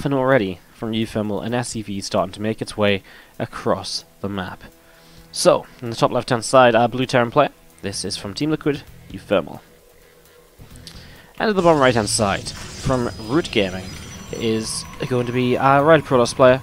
and already from uThermal, an SCV starting to make its way across the map. So, in the top left-hand side, our blue Terran player. This is from Team Liquid, uThermal. And at the bottom right-hand side, from Root Gaming, is going to be our Red Protoss player.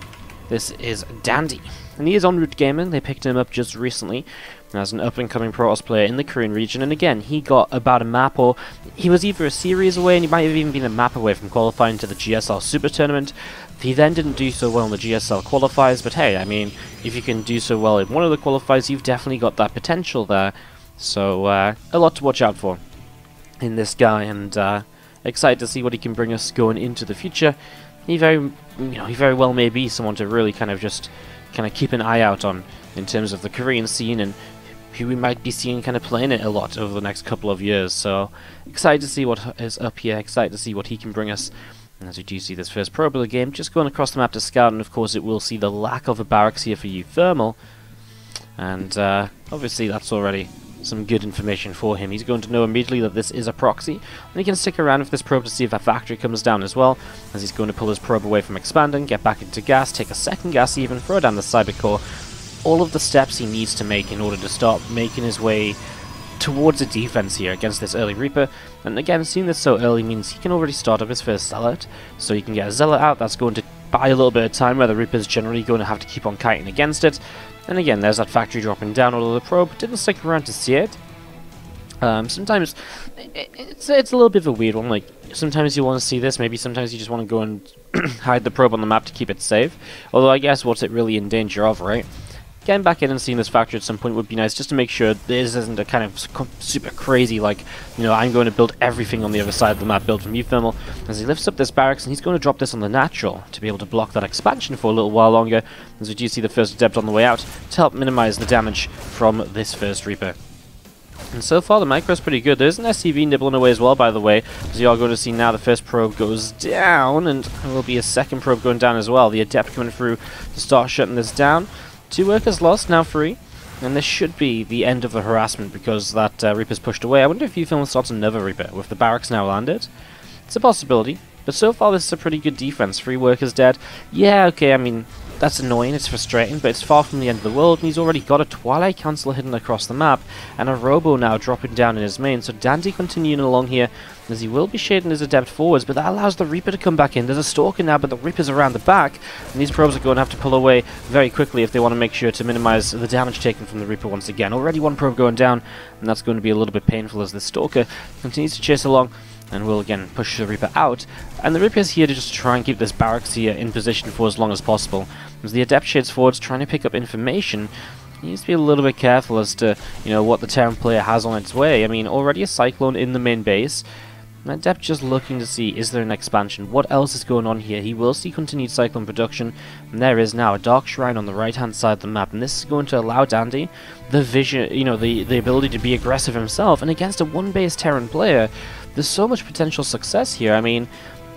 This is Dandy. And he is on Root Gaming. They picked him up just recently as an up-and-coming Protoss player in the Korean region. And again, he got about a map, or he was either a series away, and he might have even been a map away from qualifying to the GSL Super Tournament. He then didn't do so well in the GSL qualifiers, but hey, I mean, if you can do so well in one of the qualifiers, you've definitely got that potential there. So, a lot to watch out for in this guy, and excited to see what he can bring us going into the future. He very well may be someone to really kind of keep an eye out on in terms of the Korean scene, and who we might be seeing kind of playing it a lot over the next couple of years. So excited to see what is up here, excited to see what he can bring us. And as we do see this first probe of the game, just going across the map to scout, and of course it will see the lack of a barracks here for uThermal. And obviously that's already some good information for him. He's going to know immediately that this is a proxy, and he can stick around with this probe to see if that factory comes down as well, as he's going to pull his probe away from expanding, get back into gas, take a second gas even, throw down the cyber core. All of the steps he needs to make in order to start making his way towards a defense here against this early Reaper. And again, seeing this so early means he can already start up his first Zealot, so he can get a Zealot out. That's going to buy a little bit of time where the Reaper's generally going to have to keep on kiting against it. And again, there's that factory dropping down, although the probe didn't stick around to see it. Sometimes it's a little bit of a weird one. Like, sometimes you want to see this, maybe sometimes you just want to go and hide the probe on the map to keep it safe. Although I guess what's it really in danger of, right? Getting back in and seeing this factory at some point would be nice, just to make sure this isn't a kind of super crazy, like, you know, I'm going to build everything on the other side of the map build from uThermal, as he lifts up this barracks, and he's going to drop this on the natural to be able to block that expansion for a little while longer, as we do see the first adept on the way out, to help minimize the damage from this first Reaper. And so far the micro's pretty good. There's an SCV nibbling away as well, by the way, as you are going to see now the first probe goes down, and there will be a second probe going down as well. The adept coming through to start shutting this down. 2 workers lost, now 3, and this should be the end of the harassment because that Reaper's pushed away. I wonder if uThermal starts another Reaper with the barracks now landed. It's a possibility, but so far this is a pretty good defense. 3 workers dead. Yeah, okay, I mean, that's annoying, it's frustrating, but it's far from the end of the world, and he's already got a Twilight Council hidden across the map, and a Robo now dropping down in his main, so Dandy continuing along here, as he will be shading his Adept forwards, but that allows the Reaper to come back in. There's a Stalker now, but the Reaper's around the back, and these probes are going to have to pull away very quickly if they want to make sure to minimize the damage taken from the Reaper once again. Already 1 probe going down, and that's going to be a little bit painful as the Stalker continues to chase along, and will again push the Reaper out. And the Reaper is here to just try and keep this barracks here in position for as long as possible. As the Adept shades forwards, trying to pick up information, he needs to be a little bit careful as to, you know, what the Terran player has on its way. I mean, already a Cyclone in the main base. And Adept just looking to see, is there an expansion? What else is going on here? He will see continued Cyclone production, and there is now a Dark Shrine on the right-hand side of the map, and this is going to allow Dandy the vision, you know, the ability to be aggressive himself, and against a 1-base Terran player, there's so much potential success here. I mean,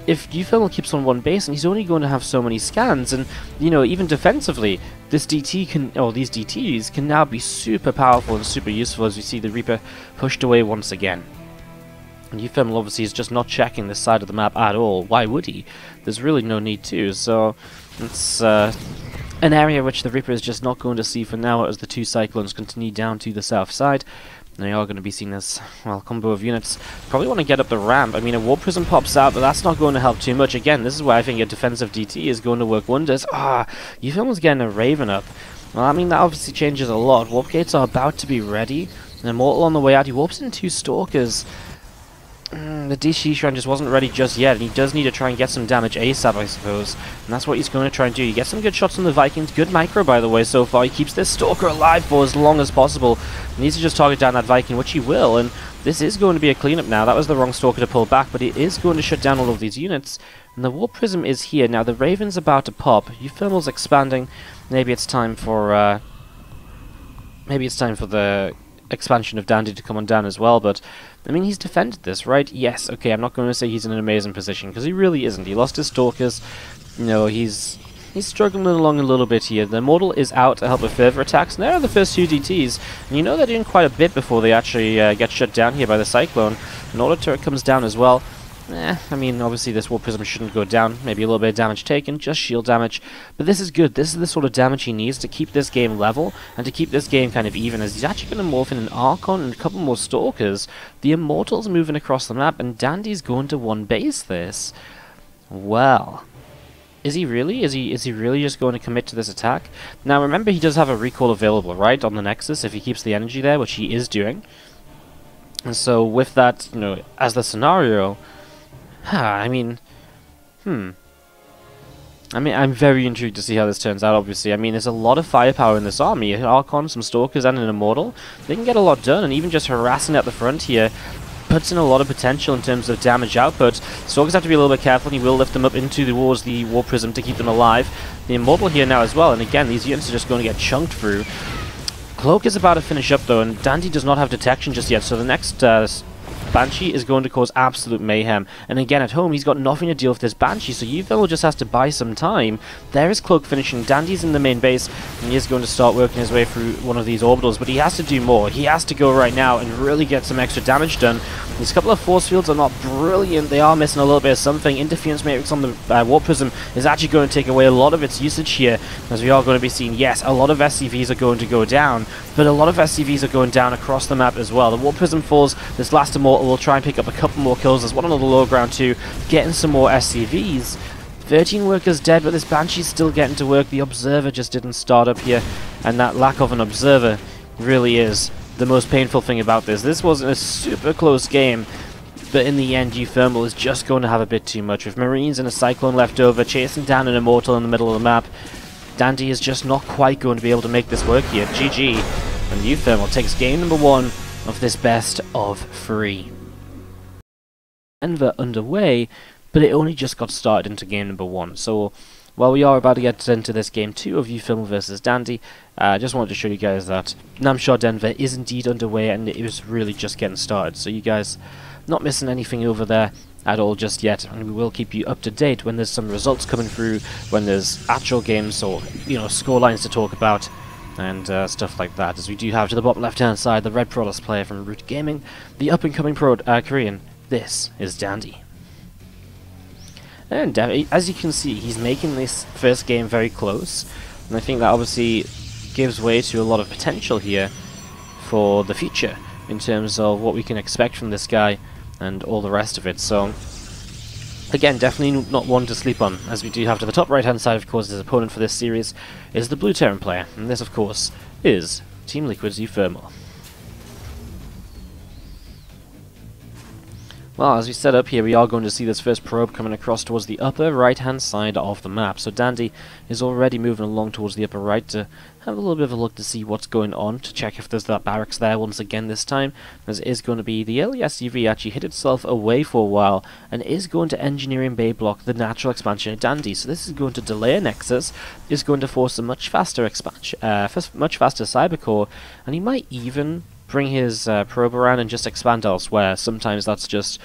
if uThermal keeps on 1 base, and he's only going to have so many scans, and, you know, even defensively, this DT can, or these DTs can now be super powerful and super useful as we see the Reaper pushed away once again. And uThermal obviously is just not checking this side of the map at all. Why would he? There's really no need to, so it's an area which the Reaper is just not going to see for now as the 2 Cyclones continue down to the south side. They are going to be seen as, well, combo of units. Probably want to get up the ramp. I mean, a Warp Prism pops out, but that's not going to help too much. Again, this is where I think a defensive DT is going to work wonders. uThermal's getting a Raven up. Well, I mean, that obviously changes a lot. Warp gates are about to be ready. An Immortal on the way out. He warps in 2 Stalkers. The DC Shrine just wasn't ready just yet, and he does need to try and get some damage ASAP, I suppose. And that's what he's going to try and do. You get some good shots on the Vikings. Good micro, by the way, so far. He keeps this Stalker alive for as long as possible. He needs to just target down that Viking, which he will, and this is going to be a cleanup now. That was the wrong Stalker to pull back, but it is going to shut down all of these units. And the Warp Prism is here. Now, the Raven's about to pop. uThermal's expanding. Maybe it's time for the expansion of Dandy to come on down as well, but I mean, he's defended this, right? Yes, okay, I'm not going to say he's in an amazing position, because he really isn't. He lost his Stalkers, you know, he's struggling along a little bit here. The Immortal is out to help with further attacks, and there are the first 2 DTs, and you know they're doing quite a bit before they actually get shut down here by the Cyclone. An Auto Turret comes down as well, I mean, obviously this Warp Prism shouldn't go down. Maybe a little bit of damage taken, just shield damage. But this is good. This is the sort of damage he needs to keep this game level and to keep this game kind of even, as he's actually going to morph in an Archon and a couple more Stalkers. The Immortal's moving across the map, and Dandy's going to one base this. Well, is he really? Is he really just going to commit to this attack? Now remember, he does have a recall available, right, on the Nexus if he keeps the energy there, which he is doing. And so with that, you know, as the scenario, I mean, I'm very intrigued to see how this turns out, obviously. I mean, there's a lot of firepower in this army. An Archon, some Stalkers, and an Immortal. They can get a lot done, and even just harassing at the front here puts in a lot of potential in terms of damage output. Stalkers have to be a little bit careful, and he will lift them up into towards the War Prism to keep them alive. The Immortal here now as well, and again, these units are just going to get chunked through. Cloak is about to finish up, though, and Dandy does not have detection just yet, so the next Banshee is going to cause absolute mayhem. And again, at home, he's got nothing to deal with this Banshee, so uThermal just has to buy some time. There is Cloak finishing. Dandy's in the main base, and he is going to start working his way through one of these orbitals, but he has to do more. He has to go right now and really get some extra damage done. These couple of force fields are not brilliant. They are missing a little bit of something. Interference Matrix on the Warp Prism is actually going to take away a lot of its usage here, as we are going to be seeing, yes, a lot of SCVs are going to go down, but a lot of SCVs are going down across the map as well. The Warp Prism falls. This last Immortal will try and pick up a couple more kills. There's one on the low ground too, getting some more SCVs. 13 workers dead, but this Banshee's still getting to work. The Observer just didn't start up here, and that lack of an Observer really is the most painful thing about this. This wasn't a super close game, but in the end, uThermal is just going to have a bit too much. With Marines and a Cyclone left over, chasing down an Immortal in the middle of the map, Dandy is just not quite going to be able to make this work here. GG, and uThermal takes game number 1 of this best of 3. Denver underway, but it only just got started into game number 1. So while we are about to get into this game 2 of uThermal versus Dandy, I just wanted to show you guys that Namshar Denver is indeed underway, and it was really just getting started. So you guys not missing anything over there at all just yet, and we will keep you up to date when there's some results coming through, when there's actual games or, you know, score lines to talk about and stuff like that. As we do have to the bottom left hand side the Red Prowlers player from Root Gaming, the up and coming Korean. This is Dandy. And as you can see, he's making this first game very close, and I think that obviously gives way to a lot of potential here for the future in terms of what we can expect from this guy and all the rest of it. So again, definitely not one to sleep on, as we do have to the top right hand side, of course, his opponent for this series is the Blue Terran player, and this of course is Team Liquid's uThermal. Well, as we set up here, we are going to see this first probe coming across towards the upper right-hand side of the map. So Dandy is already moving along towards the upper right to have a little bit of a look to see what's going on, to check if there's that barracks there once again this time, as it is going to be the early SUV actually hid itself away for a while, and is going to engineering bay block the natural expansion of Dandy. So this is going to delay a Nexus, is going to force a much faster expansion, much faster cyber core, and he might even bring his probe around and just expand elsewhere. Sometimes that's just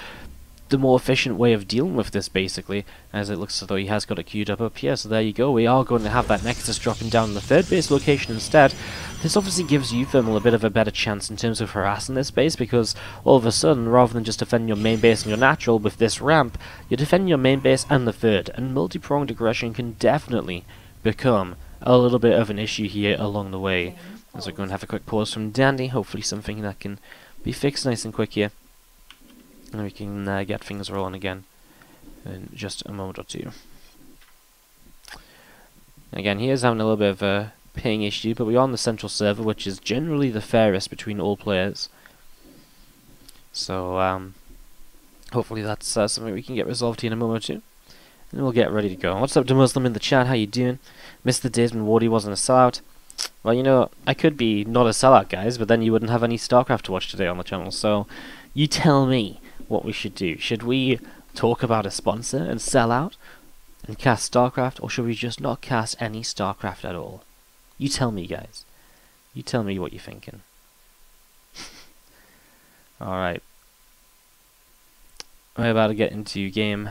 the more efficient way of dealing with this, basically, as it looks as though he has got it queued up here. So there you go, we are going to have that Nexus dropping down in the third base location instead. This obviously gives uThermal a bit of a better chance in terms of harassing this base, because all of a sudden, rather than just defending your main base and your natural with this ramp, you're defending your main base and the third, and multi-pronged aggression can definitely become a little bit of an issue here along the way. As we're going to have a quick pause from Dandy, hopefully something that can be fixed nice and quick here, and we can get things rolling again in just a moment or two. Again, he is having a little bit of a ping issue, but we are on the central server, which is generally the fairest between all players. So hopefully that's something we can get resolved here in a moment or two, and we'll get ready to go. What's up to Muslim in the chat? How you doing? Missed the days when Wardy wasn't a sellout. Well, you know, I could be not a sellout, guys, but then you wouldn't have any StarCraft to watch today on the channel, so you tell me what we should do. Should we talk about a sponsor and sell out and cast StarCraft, or should we just not cast any StarCraft at all? You tell me, guys. You tell me what you're thinking. Alright. We're about to get into game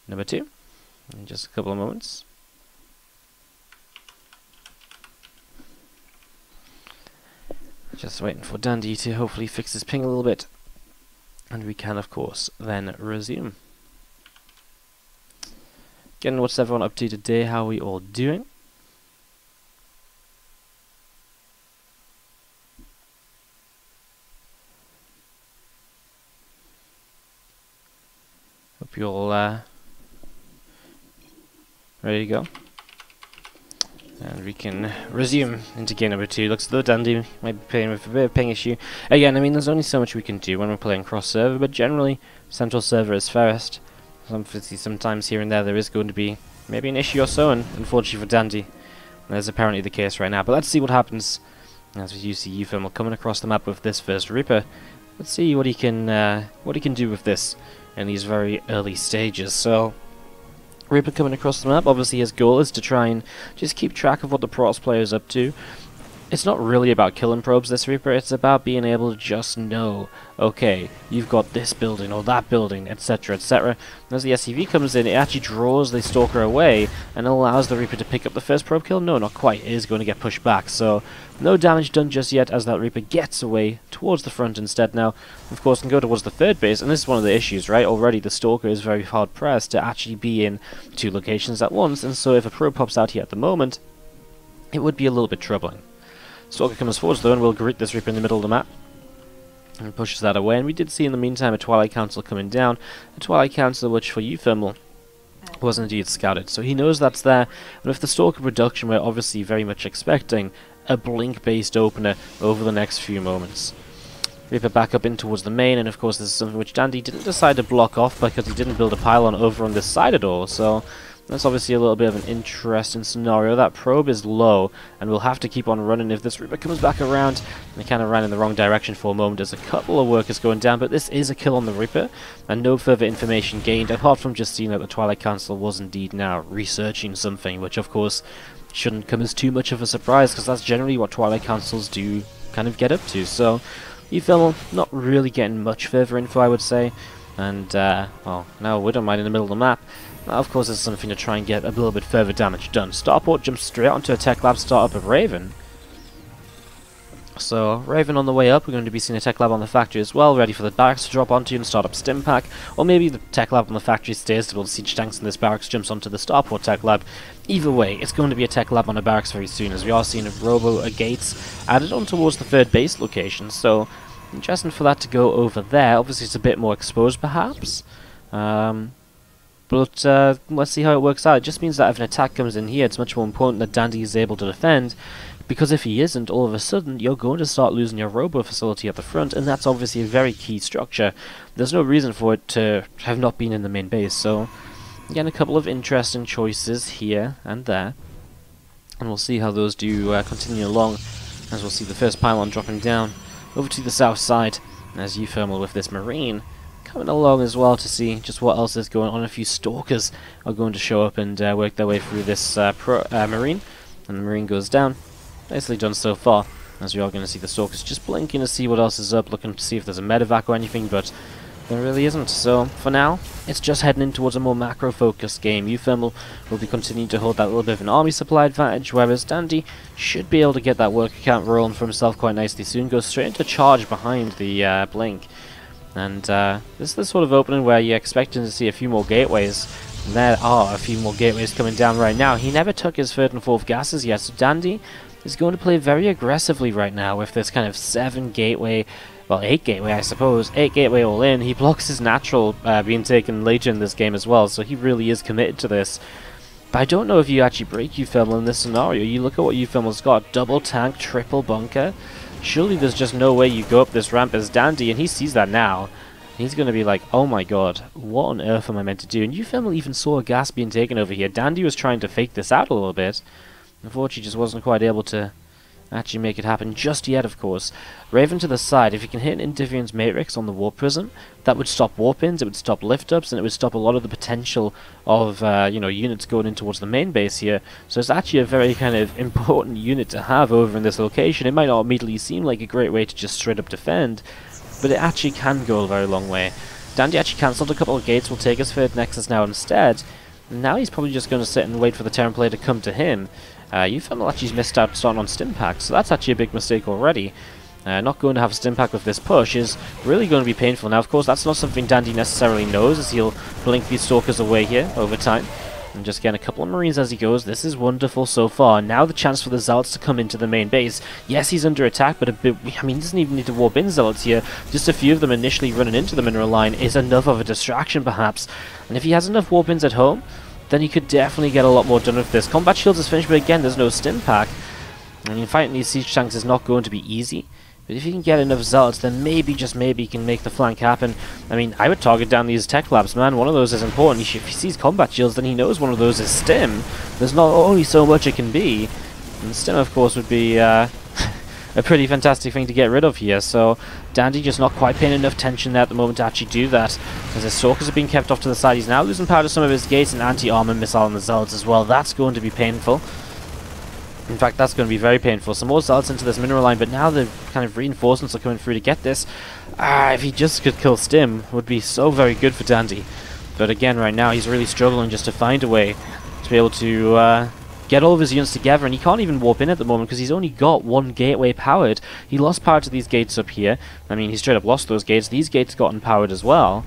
number 2 in just a couple of moments. Just waiting for Dandy to hopefully fix his ping a little bit. And we can, of course, then resume. Again, what's everyone up to today? How are we all doing? Hope you're all ready to go. And we can resume into game number 2. Looks as though Dandy might be playing with a bit of ping issue. Again, I mean, there's only so much we can do when we're playing cross-server, but generally, central server is fairest. Sometimes here and there is going to be maybe an issue or so, and unfortunately for Dandy, that's apparently the case right now. But let's see what happens as we see uThermal coming across the map with this first Reaper. Let's see what he can do with this in these very early stages. So, Reaper coming across the map, obviously his goal is to try and just keep track of what the Protoss player is up to. It's not really about killing probes, this Reaper, it's about being able to just know, okay, you've got this building or that building, etc, etc. As the SCV comes in, it actually draws the Stalker away and allows the Reaper to pick up the first probe kill. No, not quite, it is going to get pushed back, so no damage done just yet as that Reaper gets away towards the front instead now. Of course, can go towards the third base, and this is one of the issues, right? Already the Stalker is very hard pressed to actually be in 2 locations at once, and so if a probe pops out here at the moment, it would be a little bit troubling. Stalker comes forwards though, and we'll greet this Reaper in the middle of the map. And pushes that away, and we did see in the meantime a Twilight Council coming down. A Twilight Council which for uThermal was indeed scouted. So he knows that's there, and with the Stalker production we're obviously very much expecting a blink-based opener over the next few moments. Reaper back up in towards the main, and of course this is something which Dandy didn't decide to block off because he didn't build a pylon over on this side at all, so that's obviously a little bit of an interesting scenario. That probe is low, and we'll have to keep on running if this Reaper comes back around. They kind of ran in the wrong direction for a moment. There's a couple of workers going down, but this is a kill on the Reaper, and no further information gained, apart from just seeing that the Twilight Council was indeed now researching something, which of course shouldn't come as too much of a surprise, because that's generally what Twilight Councils do kind of get up to. So, uThermal not really getting much further info, I would say, and, well, now Widowmine in the middle of the map. Of course, there's something to try and get a little bit further damage done. Starport jumps straight onto a tech lab startup of Raven. So, Raven on the way up, we're going to be seeing a tech lab on the factory as well, ready for the barracks to drop onto and start up stim pack. Or maybe the tech lab on the factory stays to build siege tanks and this barracks jumps onto the starport tech lab. Either way, it's going to be a tech lab on a barracks very soon, as we are seeing a gates added on towards the third base location. So, interesting for that to go over there. Obviously, it's a bit more exposed, perhaps. But let's see how it works out. It just means that if an attack comes in here, it's much more important that Dandy is able to defend, because if he isn't, all of a sudden, you're going to start losing your robo facility at the front, and that's obviously a very key structure. There's no reason for it to have not been in the main base, so again, a couple of interesting choices here and there, and we'll see how those do continue along, as we'll see the first pylon dropping down over to the south side, as uThermal with this Marine coming along as well to see just what else is going on. A few Stalkers are going to show up and work their way through this Marine, and the Marine goes down. Nicely done so far, as we are going to see the Stalkers just blinking to see what else is up, looking to see if there's a medevac or anything, but there really isn't. So for now, it's just heading in towards a more macro-focused game. uThermal will be continuing to hold that little bit of an army supply advantage, whereas Dandy should be able to get that work account rolling for himself quite nicely soon. Goes straight into charge behind the blink. And this is the sort of opening where you're expecting to see a few more gateways. And there are a few more gateways coming down right now. He never took his third and fourth gases yet, so Dandy is going to play very aggressively right now with this kind of 7 gateway, well 8 gateway I suppose, 8 gateway all in. He blocks his natural being taken later in this game as well, so he really is committed to this. But I don't know if you actually break uThermal in this scenario. You look at what uThermal's got, double tank, triple bunker. Surely there's just no way you go up this ramp as Dandy, and he sees that now. He's going to be like, oh my god, what on earth am I meant to do? And uThermal even saw a gas being taken over here. Dandy was trying to fake this out a little bit. Unfortunately, just wasn't quite able to actually make it happen just yet, of course. Raven to the side, if you can hit an interference matrix on the warp prism, that would stop warp-ins, it would stop lift-ups, and it would stop a lot of the potential of, you know, units going in towards the main base here. So it's actually a very kind of important unit to have over in this location. It might not immediately seem like a great way to just straight up defend, but it actually can go a very long way. Dandy actually cancelled a couple of gates, will take his third Nexus now instead. Now he's probably just going to sit and wait for the Terran player to come to him. uThermal actually missed out starting on stim pack, so that's actually a big mistake already. not going to have a stim pack with this push is really going to be painful. Now, of course, that's not something Dandy necessarily knows, as he'll blink these Stalkers away here over time. And just getting a couple of Marines as he goes. This is wonderful so far. Now the chance for the Zealots to come into the main base. Yes, he's under attack, but a bit... I mean, he doesn't even need to warp in Zealots here. Just a few of them initially running into the mineral line is enough of a distraction, perhaps. And if he has enough warp-ins at home, then he could definitely get a lot more done with this. Combat Shields is finished, but again, there's no stim pack. I mean, fighting these siege tanks is not going to be easy. But if he can get enough Zealots, then maybe, just maybe, he can make the flank happen. I mean, I would target down these tech labs, man. One of those is important. If he sees combat shields, then he knows one of those is stim. There's not only so much it can be. And stim, of course, would be a pretty fantastic thing to get rid of here. So, Dandy just not quite paying enough tension there at the moment to actually do that. As his Stalkers are being kept off to the side, he's now losing power to some of his gates and anti-armor missile on the Zealots as well. That's going to be painful. In fact, that's going to be very painful. Some more Zealots into this mineral line, but now the kind of reinforcements are coming through to get this. If he just could kill Stim, would be so very good for Dandy. But again, right now, he's really struggling just to find a way to be able to get all of his units together, and he can't even warp in at the moment because he's only got one gateway powered. He lost power to these gates up here. I mean, he straight up lost those gates. These gates got unpowered as well.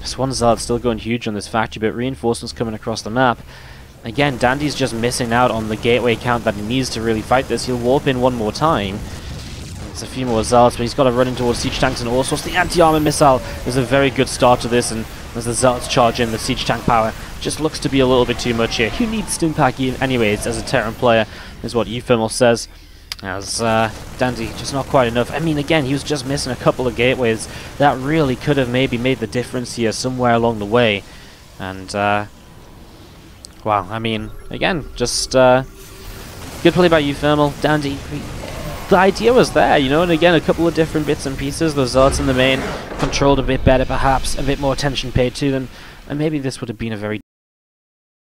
This one Zealot still going huge on this factory, but reinforcements coming across the map. Again, Dandy's just missing out on the gateway count that he needs to really fight this. He'll warp in one more time. There's a few more Zealots, but he's got to run in towards siege tanks and all sorts. The anti-armor missile is a very good start to this, and as the Zealots charge in, the siege tank power just looks to be a little bit too much here. You need stim pack anyways as a Terran player, is what uThermal says. As Dandy just not quite enough. I mean, again, he was just missing a couple of gateways. That really could have maybe made the difference here somewhere along the way. And wow, I mean, again, just good play by uThermal. Dandy, the idea was there, you know, and again, a couple of different bits and pieces. The Zealots in the main controlled a bit better, perhaps, a bit more attention paid to them, and maybe this would have been a very